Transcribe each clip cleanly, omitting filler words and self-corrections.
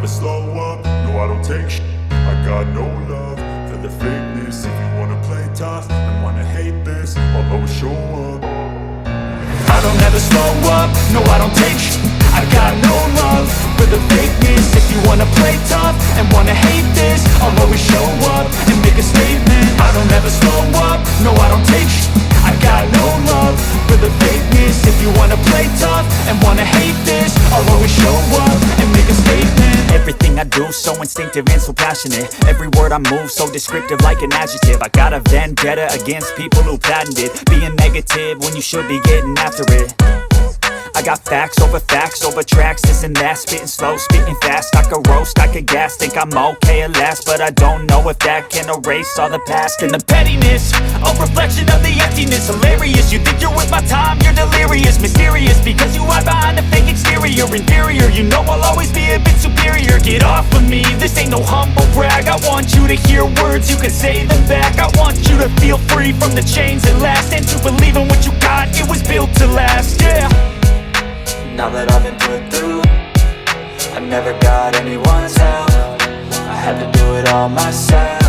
never slow up, no I don't take shit. I got no love for the fakeness. If you wanna play tough and wanna hate this, I'll always show up. I don't ever slow up, no I don't take shit. I got no love for the fakeness. If you wanna play tough and wanna hate this, I'll always show up and make a statement. I don't ever slow up, no I don't take shit. I got no love for the fakeness. If you wanna play tough and wanna hate this, I'll always show up and make a statement. Everything I do so instinctive and so passionate. Every word I move so descriptive like an adjective. I got a vendetta against people who patented being negative when you should be getting after it. I got facts over tracks, this and that. Spitting slow, spitting fast. I could roast, I could gas. Think I'm okay at last, but I don't know if that can erase all the past. And the pettiness, a reflection of the emptiness. Hilarious, you think you're worth my time, you're delirious. Mysterious, because you hide behind a fake exterior. Inferior, you know I'll always be a bit superior. Get off of me, this ain't no humble brag. I want you to hear words, you can say them back. I want you to feel free from the chains that last, and to believe in what you got, it was built to last, yeah. Now that I've been put through, I never got anyone's help. I had to do it all myself.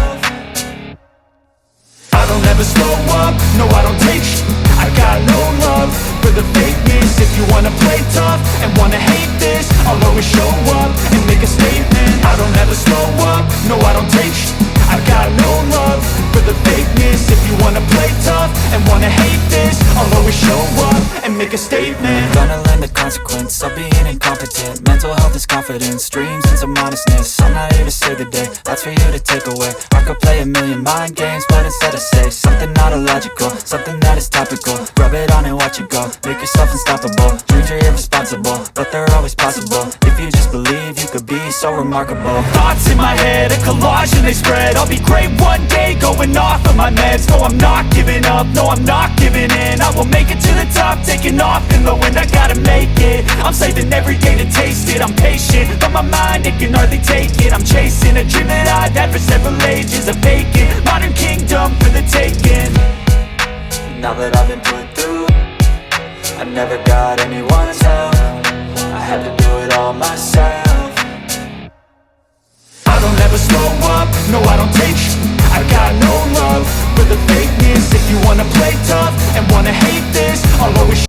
I don't ever slow up, no I don't take shit. I got no love for the fakeness. If you wanna play tough and wanna hate this, I'll always show up and make a statement. I don't ever slow up, no I don't take shit. I got no love for the fakeness. If you wanna play tough and wanna hate this, I'll always show up and make a statement. Gonna learn the consequence of being incompetent. Mental health is confidence, dreams and some honestness. I'm not here to save the day, that's for you to take away. I could play a million mind games, but instead I say something not illogical, something that is topical. Rub it on and watch it go, make yourself unstoppable. Dreams are irresponsible, but they're always possible. If you just believe, you could be so remarkable. Thoughts in my head, a collage and they spread. I'll be great one day, going off of my meds. No, I'm not giving up, no, I'm not giving in. I will make it to the top, taking off in the wind. I gotta make it, I'm saving every day to taste it. I'm patient, but my mind, it can hardly take it. I'm chasing a dream that I've had for several ages. A vacant, modern kingdom for the taking. Now that I've been put through, I never got anyone's help. I had to do it all myself. I don't ever slow up, no I don't take shit. I got no love for the fakeness. If you wanna play tough and wanna hate this, I'll always